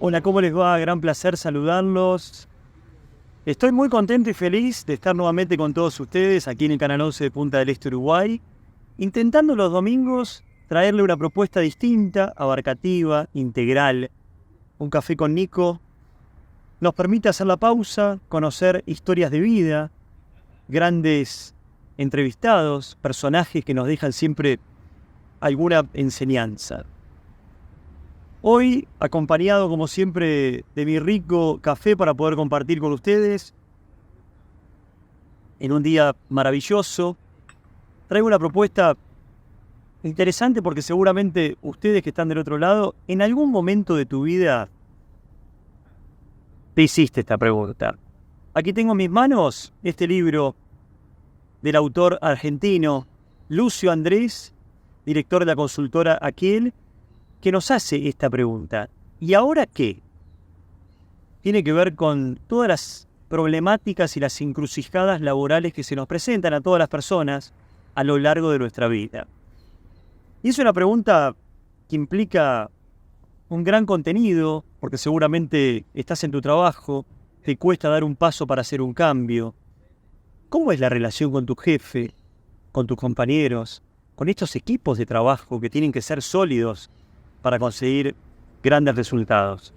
Hola, ¿cómo les va? Gran placer saludarlos. Estoy muy contento y feliz de estar nuevamente con todos ustedes aquí en el Canal 11 de Punta del Este, Uruguay, intentando los domingos traerle una propuesta distinta, abarcativa, integral. Un café con Nico nos permite hacer la pausa, conocer historias de vida, grandes entrevistados, personajes que nos dejan siempre alguna enseñanza. Hoy, acompañado como siempre de mi rico café para poder compartir con ustedes, en un día maravilloso, traigo una propuesta interesante porque seguramente ustedes que están del otro lado, en algún momento de tu vida te hiciste esta pregunta. Aquí tengo en mis manos este libro del autor argentino Lucio Andrés, director de la consultora Aquel, que nos hace esta pregunta. ¿Y ahora qué? Tiene que ver con todas las problemáticas y las encrucijadas laborales que se nos presentan a todas las personas a lo largo de nuestra vida. Y es una pregunta que implica un gran contenido, porque seguramente estás en tu trabajo, te cuesta dar un paso para hacer un cambio. ¿Cómo es la relación con tu jefe, con tus compañeros, con estos equipos de trabajo que tienen que ser sólidos para conseguir grandes resultados?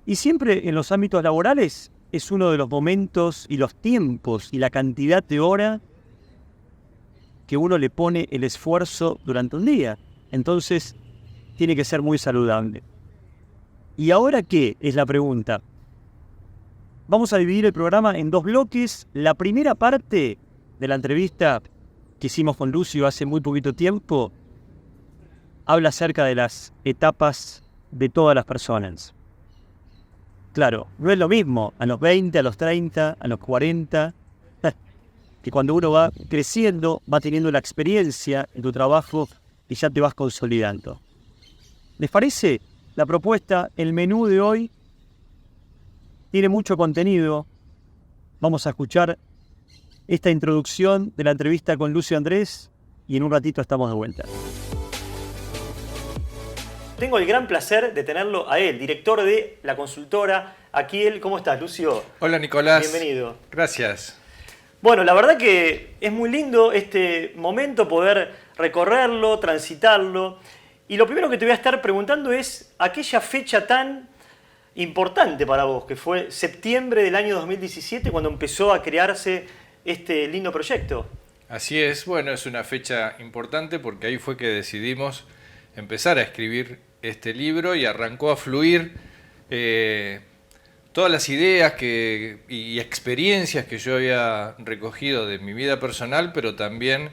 Y siempre en los ámbitos laborales es uno de los momentos y los tiempos y la cantidad de hora que uno le pone el esfuerzo durante un día. Entonces, tiene que ser muy saludable. ¿Y ahora qué? Es la pregunta. Vamos a dividir el programa en dos bloques. La primera parte de la entrevista que hicimos con Lucio hace muy poquito tiempo habla acerca de las etapas de todas las personas. Claro, no es lo mismo a los 20, a los 30, a los 40, que cuando uno va creciendo, va teniendo la experiencia en tu trabajo y ya te vas consolidando. ¿Les parece? La propuesta, el menú de hoy, tiene mucho contenido. Vamos a escuchar esta introducción de la entrevista con Lucio Andrés y en un ratito estamos de vuelta. Tengo el gran placer de tenerlo a él, director de la consultora Aquel. ¿Cómo estás, Lucio? Hola, Nicolás. Bienvenido. Gracias. Bueno, la verdad que es muy lindo este momento poder recorrerlo, transitarlo. Y lo primero que te voy a estar preguntando es aquella fecha tan importante para vos, que fue septiembre del año 2017, cuando empezó a crearse este lindo proyecto. Así es, bueno, es una fecha importante porque ahí fue que decidimos empezar a escribir este libro y arrancó a fluir todas las ideas y experiencias que yo había recogido de mi vida personal, pero también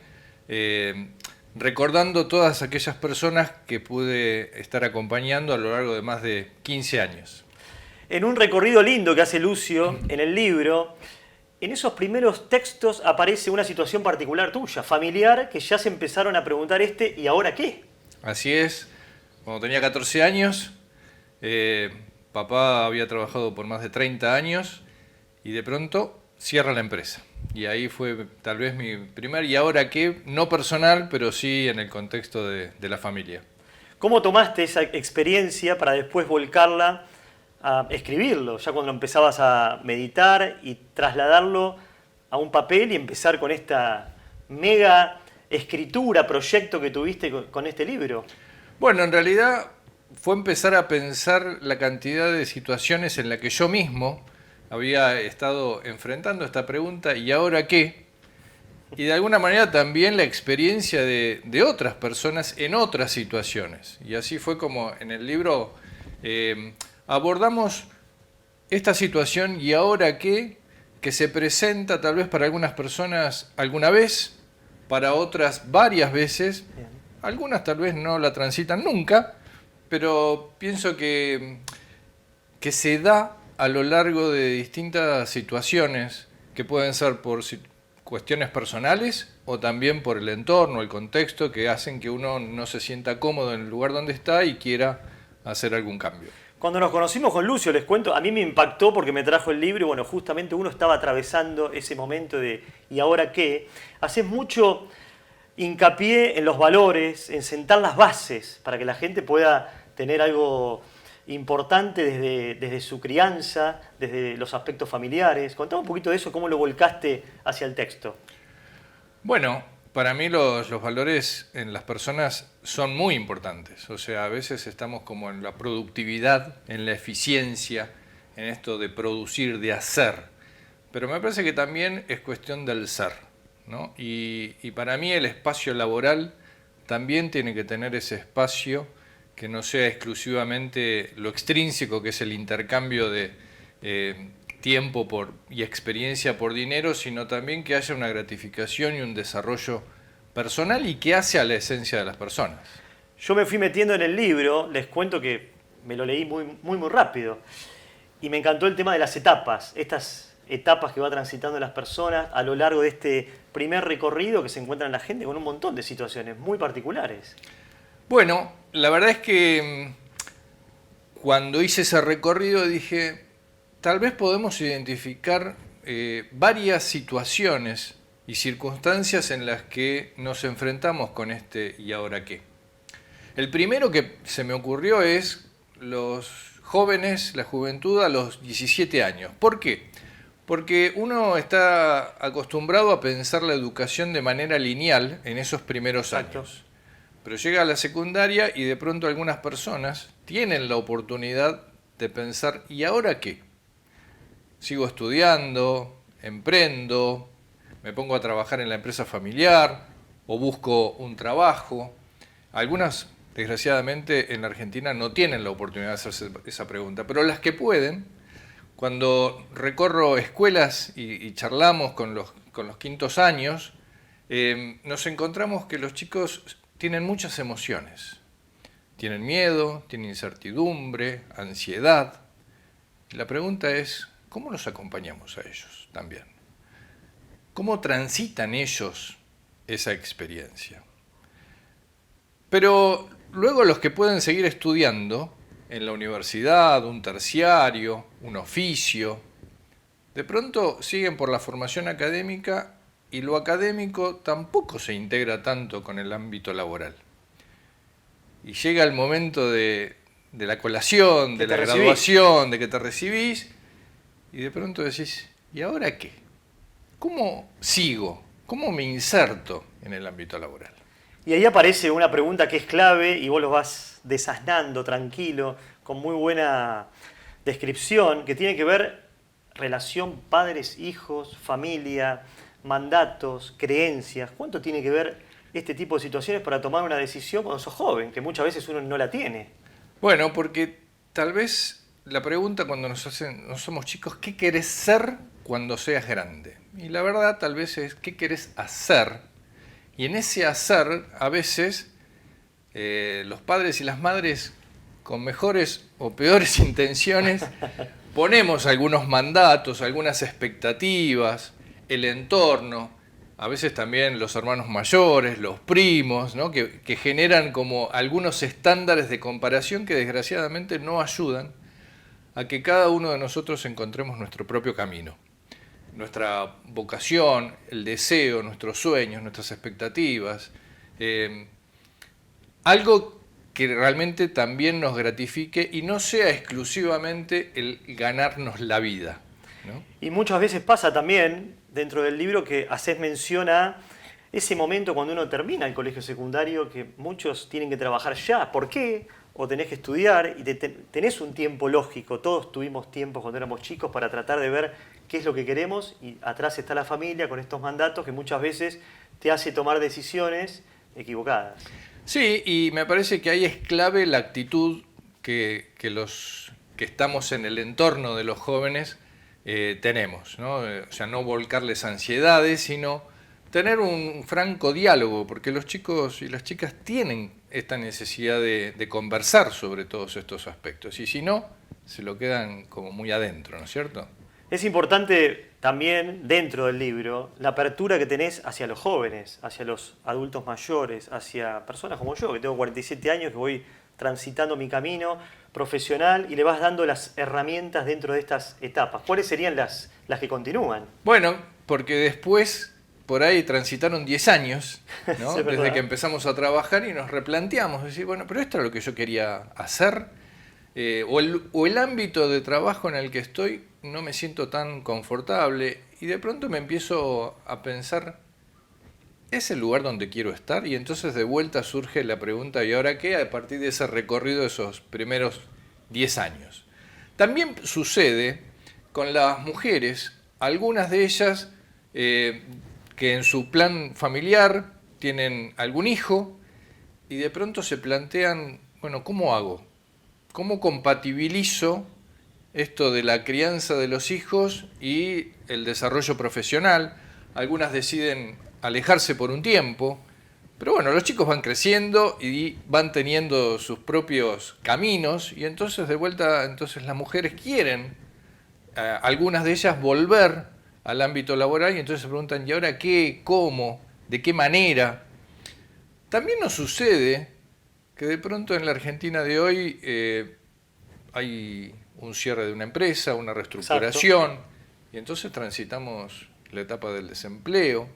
recordando todas aquellas personas que pude estar acompañando a lo largo de más de 15 años. En un recorrido lindo que hace Lucio en el libro, en esos primeros textos aparece una situación particular tuya, familiar, que ya se empezaron a preguntar ¿y ahora qué? Así es, cuando tenía 14 años, papá había trabajado por más de 30 años y de pronto cierra la empresa. Y ahí fue tal vez mi primer ¿y ahora qué? No personal, pero sí en el contexto de la familia. ¿Cómo tomaste esa experiencia para después volcarla a escribirlo? Ya cuando empezabas a meditar y trasladarlo a un papel y empezar con esta mega escritura, proyecto que tuviste con este libro. Bueno, en realidad fue empezar a pensar la cantidad de situaciones en las que yo mismo había estado enfrentando esta pregunta ¿y ahora qué? Y de alguna manera también la experiencia de otras personas en otras situaciones. Y así fue como en el libro abordamos esta situación ¿y ahora qué? Que se presenta tal vez para algunas personas alguna vez, para otras varias veces, algunas tal vez no la transitan nunca, pero pienso que se da a lo largo de distintas situaciones que pueden ser por cuestiones personales o también por el entorno, el contexto, que hacen que uno no se sienta cómodo en el lugar donde está y quiera hacer algún cambio. Cuando nos conocimos con Lucio, les cuento, a mí me impactó porque me trajo el libro y bueno, justamente uno estaba atravesando ese momento de ¿y ahora qué? Haces mucho hincapié en los valores, en sentar las bases para que la gente pueda tener algo importante desde su crianza, desde los aspectos familiares. Contame un poquito de eso, cómo lo volcaste hacia el texto. Bueno, para mí los valores en las personas son muy importantes. O sea, a veces estamos como en la productividad, en la eficiencia, en esto de producir, de hacer. Pero me parece que también es cuestión del ser, ¿no? Y para mí el espacio laboral también tiene que tener ese espacio que no sea exclusivamente lo extrínseco, que es el intercambio de tiempo y experiencia por dinero, sino también que haya una gratificación y un desarrollo personal y que hace a la esencia de las personas. Yo me fui metiendo en el libro, les cuento que me lo leí muy rápido, y me encantó el tema de las etapas, estas etapas que va transitando las personas a lo largo de este primer recorrido que se encuentran la gente con un montón de situaciones muy particulares. Bueno, la verdad es que cuando hice ese recorrido dije, tal vez podemos identificar varias situaciones y circunstancias en las que nos enfrentamos con este ¿y ahora qué? El primero que se me ocurrió es los jóvenes, la juventud a los 17 años. ¿Por qué? Porque uno está acostumbrado a pensar la educación de manera lineal en esos primeros años. Pero llega a la secundaria y de pronto algunas personas tienen la oportunidad de pensar, ¿y ahora qué? Sigo estudiando, emprendo, me pongo a trabajar en la empresa familiar o busco un trabajo. Algunas, desgraciadamente, en la Argentina no tienen la oportunidad de hacerse esa pregunta, pero las que pueden, cuando recorro escuelas y charlamos con los quintos años, nos encontramos que los chicos tienen muchas emociones. Tienen miedo, tienen incertidumbre, ansiedad. La pregunta es, ¿cómo los acompañamos a ellos también? ¿Cómo transitan ellos esa experiencia? Pero luego los que pueden seguir estudiando en la universidad, un terciario, un oficio, de pronto siguen por la formación académica y lo académico tampoco se integra tanto con el ámbito laboral. Y llega el momento de la colación, de la graduación, de que te recibís, y de pronto decís, ¿y ahora qué? ¿Cómo sigo? ¿Cómo me inserto en el ámbito laboral? Y ahí aparece una pregunta que es clave y vos lo vas desasnando tranquilo, con muy buena descripción, que tiene que ver relación padres-hijos, familia, mandatos, creencias. ¿Cuánto tiene que ver este tipo de situaciones para tomar una decisión cuando sos joven, que muchas veces uno no la tiene? Bueno, porque tal vez la pregunta cuando nos somos chicos, ¿qué querés ser cuando seas grande? Y la verdad tal vez es, ¿qué querés hacer? Y en ese hacer, a veces, los padres y las madres, con mejores o peores intenciones, ponemos algunos mandatos, algunas expectativas, el entorno, a veces también los hermanos mayores, los primos, ¿no? que generan como algunos estándares de comparación que desgraciadamente no ayudan a que cada uno de nosotros encontremos nuestro propio camino. Nuestra vocación, el deseo, nuestros sueños, nuestras expectativas. Algo que realmente también nos gratifique y no sea exclusivamente el ganarnos la vida, ¿no? Y muchas veces pasa también, dentro del libro, que haces mención a ese momento cuando uno termina el colegio secundario, que muchos tienen que trabajar ya. ¿Por qué? O tenés que estudiar y tenés un tiempo lógico. Todos tuvimos tiempo cuando éramos chicos para tratar de ver qué es lo que queremos, y atrás está la familia con estos mandatos que muchas veces te hace tomar decisiones equivocadas. Sí, y me parece que ahí es clave la actitud que los que estamos en el entorno de los jóvenes tenemos, ¿no? O sea, no volcarles ansiedades, sino tener un franco diálogo, porque los chicos y las chicas tienen esta necesidad de conversar sobre todos estos aspectos, y si no, se lo quedan como muy adentro, ¿no es cierto? Es importante también, dentro del libro, la apertura que tenés hacia los jóvenes, hacia los adultos mayores, hacia personas como yo, que tengo 47 años, que voy transitando mi camino profesional y le vas dando las herramientas dentro de estas etapas. ¿Cuáles serían las que continúan? Bueno, porque después por ahí transitaron 10 años, ¿no? Desde que empezamos a trabajar y nos replanteamos, decir, bueno, pero esto es lo que yo quería hacer. o el ámbito de trabajo en el que estoy no me siento tan confortable y de pronto me empiezo a pensar, ¿es el lugar donde quiero estar? Y entonces de vuelta surge la pregunta, ¿y ahora qué? A partir de ese recorrido de esos primeros 10 años. También sucede con las mujeres, algunas de ellas que en su plan familiar tienen algún hijo y de pronto se plantean, bueno, ¿cómo hago? ¿Cómo compatibilizo esto de la crianza de los hijos y el desarrollo profesional? Algunas deciden alejarse por un tiempo, pero bueno, los chicos van creciendo y van teniendo sus propios caminos y entonces de vuelta, entonces las mujeres quieren, algunas de ellas, volver al ámbito laboral y entonces se preguntan, ¿y ahora qué? ¿Cómo? ¿De qué manera? También nos sucede que de pronto en la Argentina de hoy hay un cierre de una empresa, una reestructuración, exacto, y entonces transitamos la etapa del desempleo,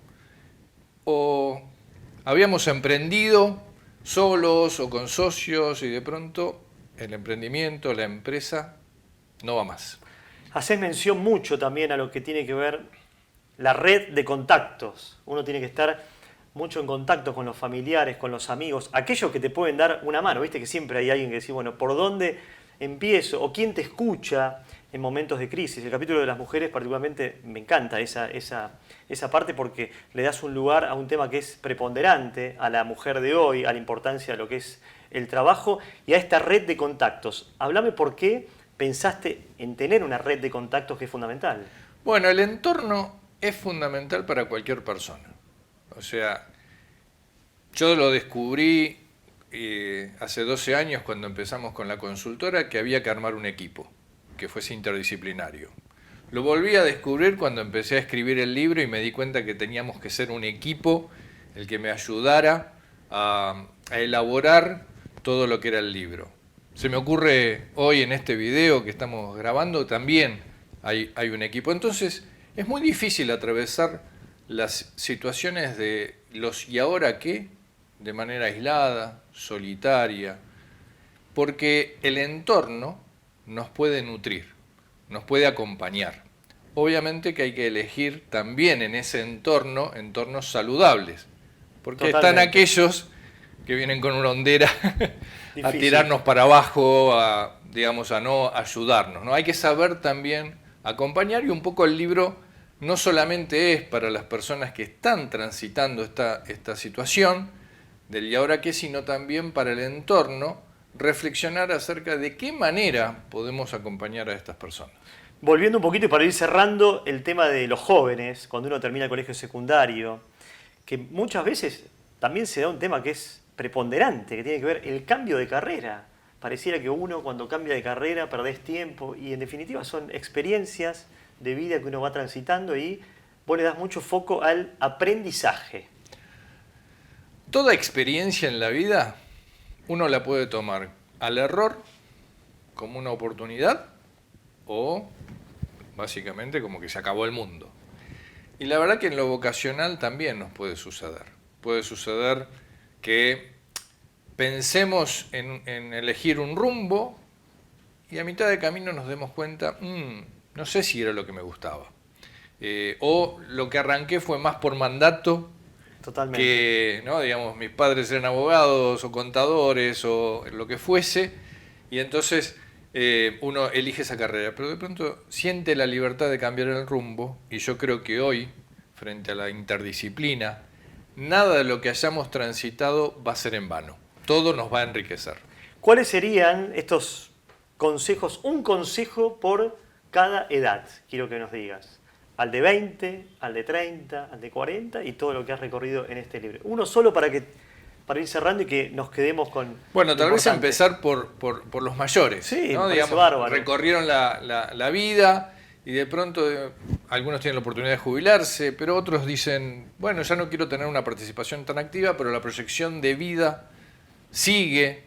o habíamos emprendido solos o con socios y de pronto el emprendimiento, la empresa, no va más. Hacés mención mucho también a lo que tiene que ver la red de contactos. Uno tiene que estar mucho en contacto con los familiares, con los amigos, aquellos que te pueden dar una mano. Viste que siempre hay alguien que dice, bueno, ¿por dónde empiezo? O quién te escucha en momentos de crisis. El capítulo de las mujeres particularmente me encanta esa parte porque le das un lugar a un tema que es preponderante a la mujer de hoy, a la importancia de lo que es el trabajo y a esta red de contactos. Háblame por qué pensaste en tener una red de contactos que es fundamental. Bueno, el entorno es fundamental para cualquier persona. O sea, yo lo descubrí hace 12 años cuando empezamos con la consultora que había que armar un equipo que fuese interdisciplinario. Lo volví a descubrir cuando empecé a escribir el libro y me di cuenta que teníamos que ser un equipo el que me ayudara a elaborar todo lo que era el libro. Se me ocurre hoy en este video que estamos grabando también hay un equipo. Entonces es muy difícil atravesar las situaciones de los ¿y ahora qué? De manera aislada, solitaria, porque el entorno nos puede nutrir, nos puede acompañar. Obviamente que hay que elegir también en ese entorno, entornos saludables, porque totalmente están aquellos que vienen con una hondera a tirarnos para abajo, a no ayudarnos, ¿no? Hay que saber también acompañar y un poco el libro no solamente es para las personas que están transitando esta situación del y ahora qué, sino también para el entorno, reflexionar acerca de qué manera podemos acompañar a estas personas. Volviendo un poquito y para ir cerrando el tema de los jóvenes, cuando uno termina el colegio secundario, que muchas veces también se da un tema que es preponderante, que tiene que ver el cambio de carrera. Pareciera que uno cuando cambia de carrera perdés tiempo y en definitiva son experiencias de vida que uno va transitando y vos le das mucho foco al aprendizaje. Toda experiencia en la vida uno la puede tomar al error como una oportunidad o básicamente como que se acabó el mundo. Y la verdad que en lo vocacional también nos puede suceder. Puede suceder que pensemos en elegir un rumbo y a mitad de camino nos demos cuenta, no sé si era lo que me gustaba. O lo que arranqué fue más por mandato. Totalmente. Que, ¿no? Digamos, mis padres eran abogados o contadores o lo que fuese, y entonces uno elige esa carrera, pero de pronto siente la libertad de cambiar el rumbo, y yo creo que hoy, frente a la interdisciplina, nada de lo que hayamos transitado va a ser en vano, todo nos va a enriquecer. ¿Cuáles serían estos consejos, un consejo por cada edad? Quiero que nos digas. Al de 20, al de 30, al de 40 y todo lo que has recorrido en este libro. Uno solo para ir cerrando y que nos quedemos con... Bueno, tal vez empezar por los mayores. Sí, ¿no? Digamos, bárbaro. Recorrieron la vida y de pronto algunos tienen la oportunidad de jubilarse, pero otros dicen, bueno, ya no quiero tener una participación tan activa, pero la proyección de vida sigue.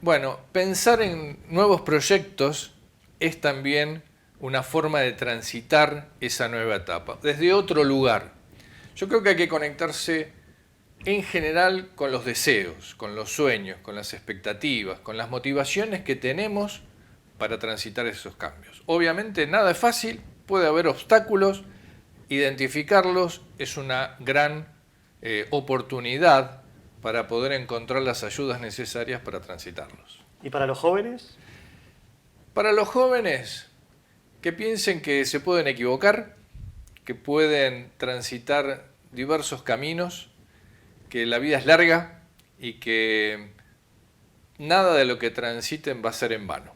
Bueno, pensar en nuevos proyectos es también una forma de transitar esa nueva etapa, desde otro lugar. Yo creo que hay que conectarse en general con los deseos, con los sueños, con las expectativas, con las motivaciones que tenemos para transitar esos cambios. Obviamente nada es fácil, puede haber obstáculos, identificarlos es una gran oportunidad para poder encontrar las ayudas necesarias para transitarlos. ¿Y para los jóvenes? Para los jóvenes, que piensen que se pueden equivocar, que pueden transitar diversos caminos, que la vida es larga y que nada de lo que transiten va a ser en vano.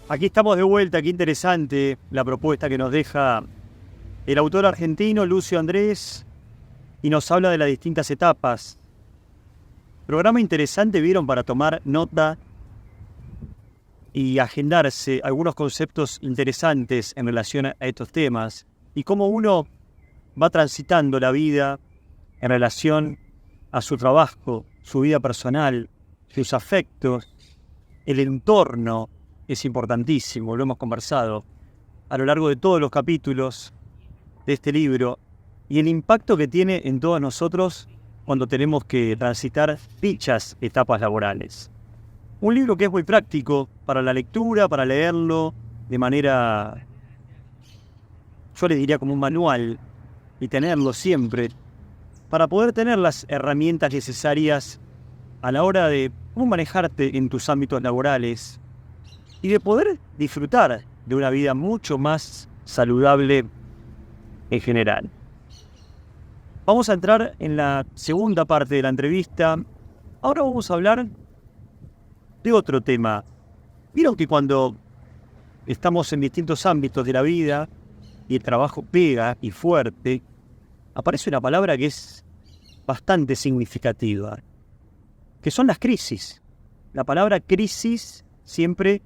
Aquí estamos de vuelta, qué interesante la propuesta que nos deja el autor argentino Lucio Andrés y nos habla de las distintas etapas. Programa interesante, vieron, para tomar nota y agendarse algunos conceptos interesantes en relación a estos temas y cómo uno va transitando la vida en relación a su trabajo, su vida personal, sus afectos, el entorno es importantísimo, lo hemos conversado a lo largo de todos los capítulos de este libro y el impacto que tiene en todos nosotros cuando tenemos que transitar dichas etapas laborales. Un libro que es muy práctico para la lectura, para leerlo de manera, yo le diría como un manual, y tenerlo siempre, para poder tener las herramientas necesarias a la hora de cómo manejarte en tus ámbitos laborales y de poder disfrutar de una vida mucho más saludable en general. Vamos a entrar en la segunda parte de la entrevista. Ahora vamos a hablar de otro tema. Vieron que cuando estamos en distintos ámbitos de la vida y el trabajo pega y fuerte, aparece una palabra que es bastante significativa, que son las crisis. La palabra crisis siempre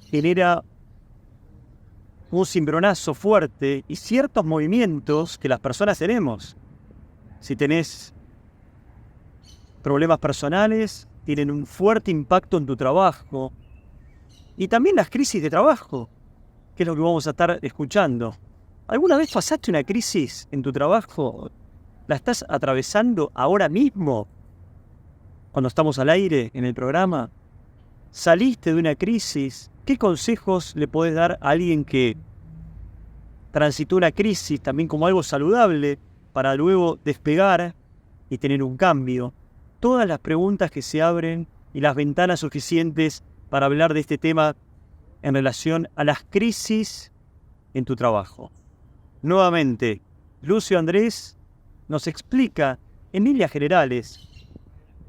genera un cimbronazo fuerte y ciertos movimientos que las personas tenemos. Si tenés problemas personales, tienen un fuerte impacto en tu trabajo. Y también las crisis de trabajo, que es lo que vamos a estar escuchando. ¿Alguna vez pasaste una crisis en tu trabajo? ¿La estás atravesando ahora mismo? Cuando estamos al aire en el programa. ¿Saliste de una crisis? ¿Qué consejos le podés dar a alguien que transitó una crisis también como algo saludable para luego despegar y tener un cambio? Todas las preguntas que se abren y las ventanas suficientes para hablar de este tema en relación a las crisis en tu trabajo. Nuevamente, Lucio Andrés nos explica en líneas generales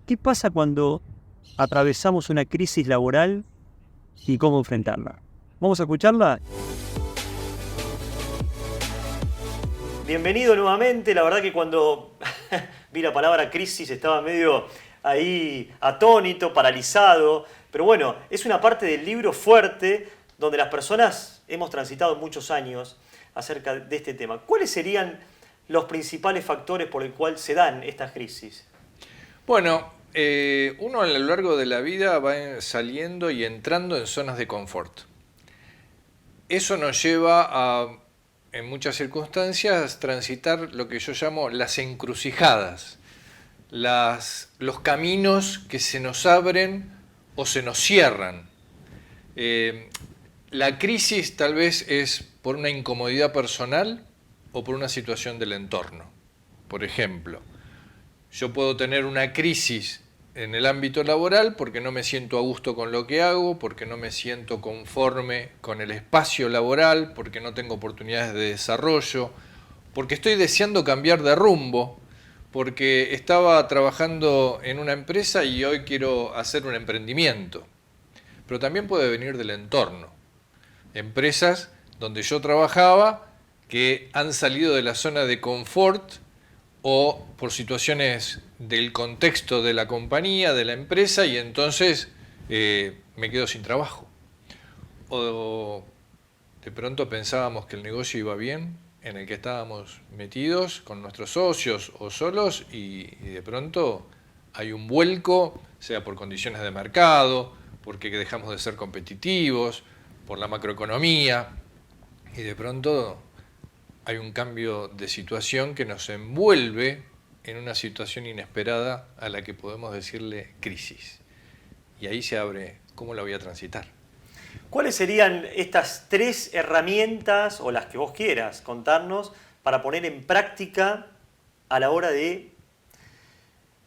qué pasa cuando atravesamos una crisis laboral y cómo enfrentarla. ¿Vamos a escucharla? Bienvenido nuevamente. La verdad que cuando vi la palabra crisis estaba medio ahí atónito, paralizado. Pero bueno, es una parte del libro fuerte donde las personas hemos transitado muchos años acerca de este tema. ¿Cuáles serían los principales factores por el cual se dan estas crisis? Bueno, uno a lo largo de la vida va saliendo y entrando en zonas de confort. Eso nos lleva a, en muchas circunstancias, transitar lo que yo llamo las encrucijadas, los caminos que se nos abren o se nos cierran. La crisis tal vez es por una incomodidad personal o por una situación del entorno. Por ejemplo, yo puedo tener una crisis en el ámbito laboral porque no me siento a gusto con lo que hago, porque no me siento conforme con el espacio laboral, porque no tengo oportunidades de desarrollo, porque estoy deseando cambiar de rumbo, porque estaba trabajando en una empresa y hoy quiero hacer un emprendimiento. Pero también puede venir del entorno. Empresas donde yo trabajaba que han salido de la zona de confort o por situaciones del contexto de la compañía, de la empresa, y entonces me quedo sin trabajo. O de pronto pensábamos que el negocio iba bien, en el que estábamos metidos con nuestros socios o solos, y de pronto hay un vuelco, sea por condiciones de mercado, porque dejamos de ser competitivos, por la macroeconomía, y de pronto hay un cambio de situación que nos envuelve en una situación inesperada a la que podemos decirle crisis. Y ahí se abre cómo la voy a transitar. ¿Cuáles serían estas 3 herramientas, o las que vos quieras contarnos, para poner en práctica a la hora de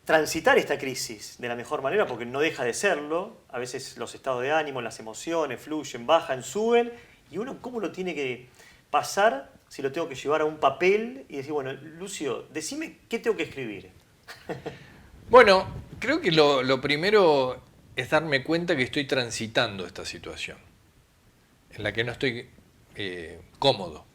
transitar esta crisis de la mejor manera? Porque no deja de serlo. A veces los estados de ánimo, las emociones fluyen, bajan, suben, y uno cómo lo tiene que pasar, si lo tengo que llevar a un papel y decir, bueno, Lucio, decime qué tengo que escribir. Bueno, creo que lo primero es darme cuenta que estoy transitando esta situación, en la que no estoy cómodo.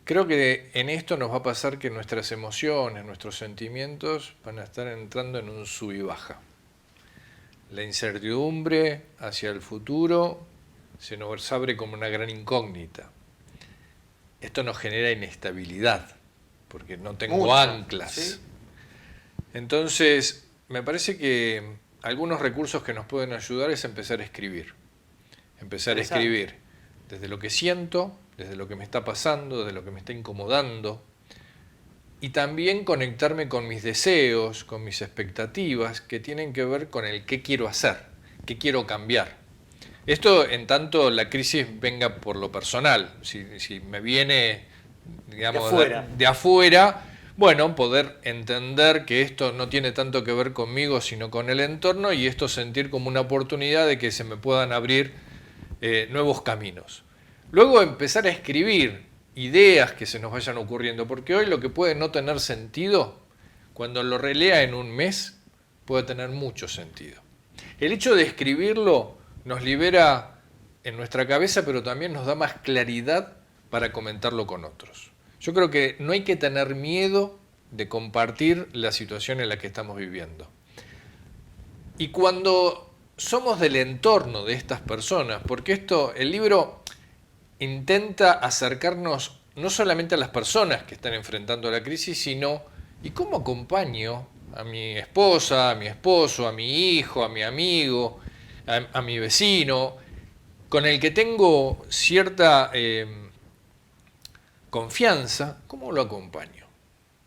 Creo que en esto nos va a pasar que nuestras emociones, nuestros sentimientos van a estar entrando en un sub y baja. La incertidumbre hacia el futuro se nos abre como una gran incógnita. Esto nos genera inestabilidad, porque no tengo anclas. ¿Sí? Entonces, me parece que algunos recursos que nos pueden ayudar es empezar a escribir. Empezar a escribir desde lo que siento, desde lo que me está pasando, desde lo que me está incomodando. Y también conectarme con mis deseos, con mis expectativas, que tienen que ver con el qué quiero hacer, qué quiero cambiar. Esto en tanto la crisis venga por lo personal. Si me viene, digamos, de afuera, bueno, poder entender que esto no tiene tanto que ver conmigo, sino con el entorno, y esto sentir como una oportunidad de que se me puedan abrir nuevos caminos. Luego empezar a escribir ideas que se nos vayan ocurriendo, porque hoy lo que puede no tener sentido, cuando lo relea en un mes, puede tener mucho sentido. El hecho de escribirlo nos libera en nuestra cabeza, pero también nos da más claridad para comentarlo con otros. Yo creo que no hay que tener miedo de compartir la situación en la que estamos viviendo. Y cuando somos del entorno de estas personas, porque el libro intenta acercarnos no solamente a las personas que están enfrentando la crisis, sino ¿y cómo acompaño a mi esposa, a mi esposo, a mi hijo, a mi amigo, a mi vecino, con el que tengo cierta confianza? ¿Cómo lo acompaño?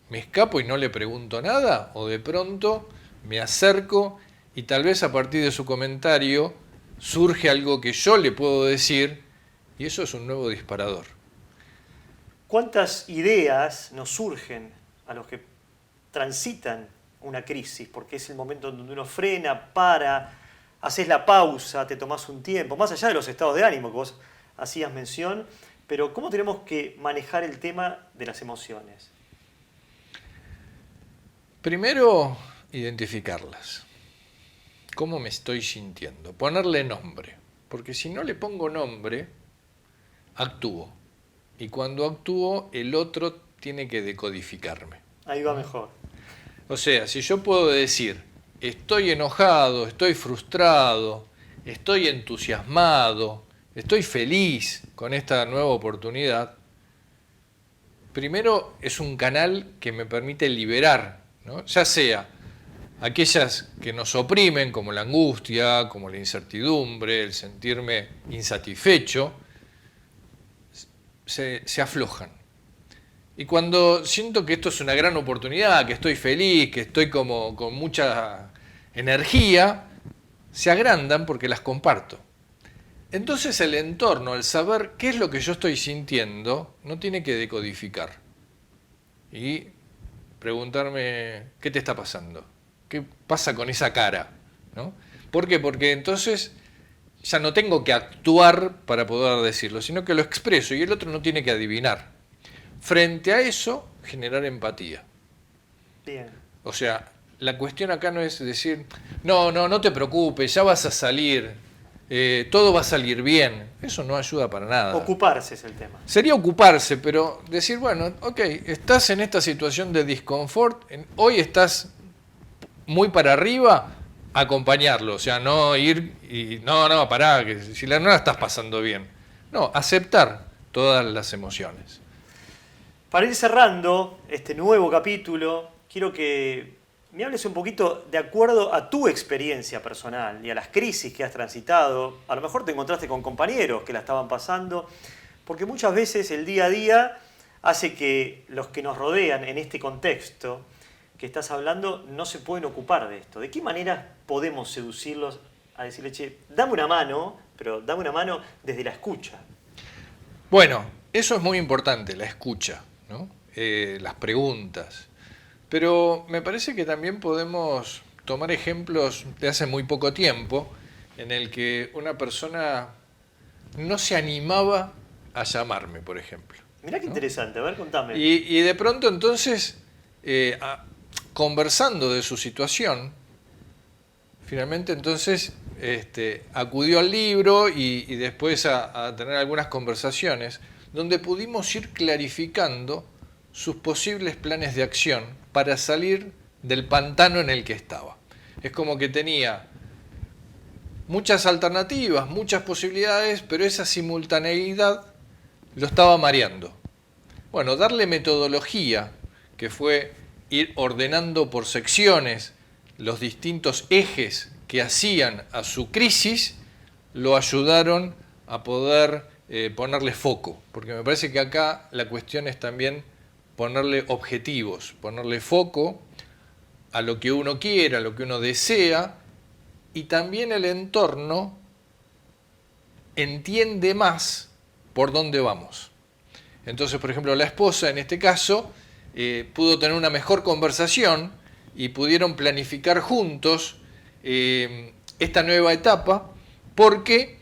¿Me escapo y no le pregunto nada? ¿O de pronto me acerco y tal vez a partir de su comentario surge algo que yo le puedo decir, y eso es un nuevo disparador? ¿Cuántas ideas nos surgen a los que transitan una crisis? Porque es el momento donde uno frena, para, haces la pausa, te tomás un tiempo, más allá de los estados de ánimo que vos hacías mención, pero ¿cómo tenemos que manejar el tema de las emociones? Primero, identificarlas. ¿Cómo me estoy sintiendo? Ponerle nombre. Porque si no le pongo nombre, actúo. Y cuando actúo, el otro tiene que decodificarme. Ahí va mejor. O sea, si yo puedo decir, estoy enojado, estoy frustrado, estoy entusiasmado, estoy feliz con esta nueva oportunidad, primero es un canal que me permite liberar, ¿no? Ya sea aquellas que nos oprimen, como la angustia, como la incertidumbre, el sentirme insatisfecho, se aflojan. Y cuando siento que esto es una gran oportunidad, que estoy feliz, que estoy como con mucha energía, se agrandan porque las comparto. Entonces el entorno, el saber qué es lo que yo estoy sintiendo, no tiene que decodificar. Y preguntarme, ¿qué te está pasando? ¿Qué pasa con esa cara? ¿No? ¿Por qué? Porque entonces ya no tengo que actuar para poder decirlo, sino que lo expreso y el otro no tiene que adivinar. Frente a eso, generar empatía. Bien. O sea, la cuestión acá no es decir, no te preocupes, ya vas a salir, todo va a salir bien. Eso no ayuda para nada. Ocuparse es el tema. Sería ocuparse, pero decir, bueno, ok, estás en esta situación de disconfort, hoy estás muy para arriba, acompañarlo. O sea, no ir y pará, que si no la estás pasando bien. No, aceptar todas las emociones. Para ir cerrando este nuevo capítulo, quiero que me hables un poquito de acuerdo a tu experiencia personal y a las crisis que has transitado. A lo mejor te encontraste con compañeros que la estaban pasando, Porque muchas veces el día a día hace que los que nos rodean en este contexto que estás hablando no se pueden ocupar de esto. ¿De qué manera podemos seducirlos a decirle, che, dame una mano, pero dame una mano desde la escucha? Bueno, eso es muy importante, la escucha, ¿no? Las preguntas. Pero me parece que también podemos tomar ejemplos de hace muy poco tiempo en el que una persona no se animaba a llamarme, por ejemplo. Mirá qué interesante, a ver, contame. Y de pronto entonces, conversando de su situación, finalmente entonces acudió al libro y después a tener algunas conversaciones donde pudimos ir clarificando sus posibles planes de acción para salir del pantano en el que estaba. Es como que tenía muchas alternativas, muchas posibilidades, pero esa simultaneidad lo estaba mareando. Bueno, darle metodología, que fue ir ordenando por secciones los distintos ejes que hacían a su crisis, lo ayudaron a poder ponerle foco, porque me parece que acá la cuestión es también ponerle objetivos, ponerle foco a lo que uno quiere, a lo que uno desea, y también el entorno entiende más por dónde vamos. Entonces, por ejemplo, la esposa en este caso pudo tener una mejor conversación y pudieron planificar juntos esta nueva etapa porque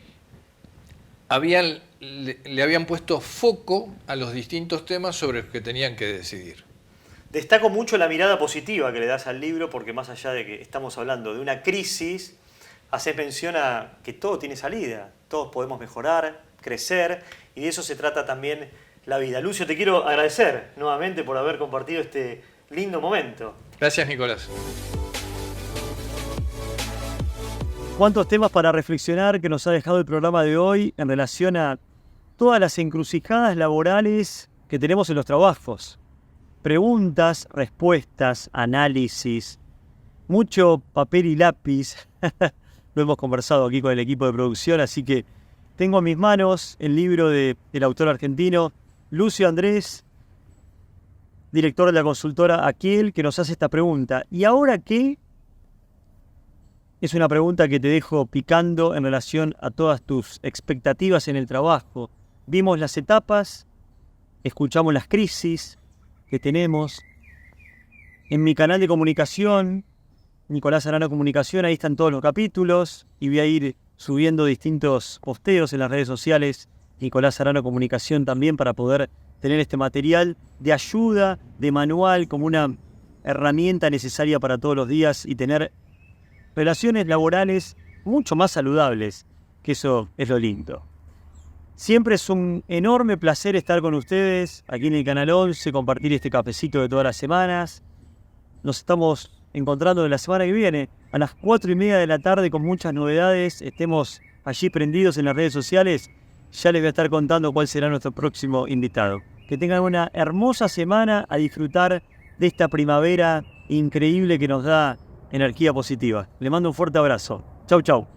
le habían puesto foco a los distintos temas sobre los que tenían que decidir. Destaco mucho la mirada positiva que le das al libro, porque más allá de que estamos hablando de una crisis, haces mención a que todo tiene salida, todos podemos mejorar, crecer, y de eso se trata también la vida. Lucio, te quiero agradecer nuevamente por haber compartido este lindo momento. Gracias, Nicolás. Cuántos temas para reflexionar que nos ha dejado el programa de hoy en relación a todas las encrucijadas laborales que tenemos en los trabajos. Preguntas, respuestas, análisis, mucho papel y lápiz. Lo hemos conversado aquí con el equipo de producción, así que tengo en mis manos el libro del autor argentino Lucio Andrés, director de la consultora Aquiel, que nos hace esta pregunta. ¿Y ahora qué? Es una pregunta que te dejo picando en relación a todas tus expectativas en el trabajo. Vimos las etapas, escuchamos las crisis que tenemos. En mi canal de comunicación, Nicolás Arano Comunicación, ahí están todos los capítulos y voy a ir subiendo distintos posteos en las redes sociales, Nicolás Arano Comunicación también, para poder tener este material de ayuda, de manual, como una herramienta necesaria para todos los días y tener relaciones laborales mucho más saludables, que eso es lo lindo. Siempre es un enorme placer estar con ustedes aquí en el Canal 11, compartir este cafecito de todas las semanas. Nos estamos encontrando la semana que viene a las 4:30 de la tarde con muchas novedades. Estemos allí prendidos en las redes sociales. Ya les voy a estar contando cuál será nuestro próximo invitado. Que tengan una hermosa semana, a disfrutar de esta primavera increíble que nos da energía positiva. Les mando un fuerte abrazo. Chau, chau.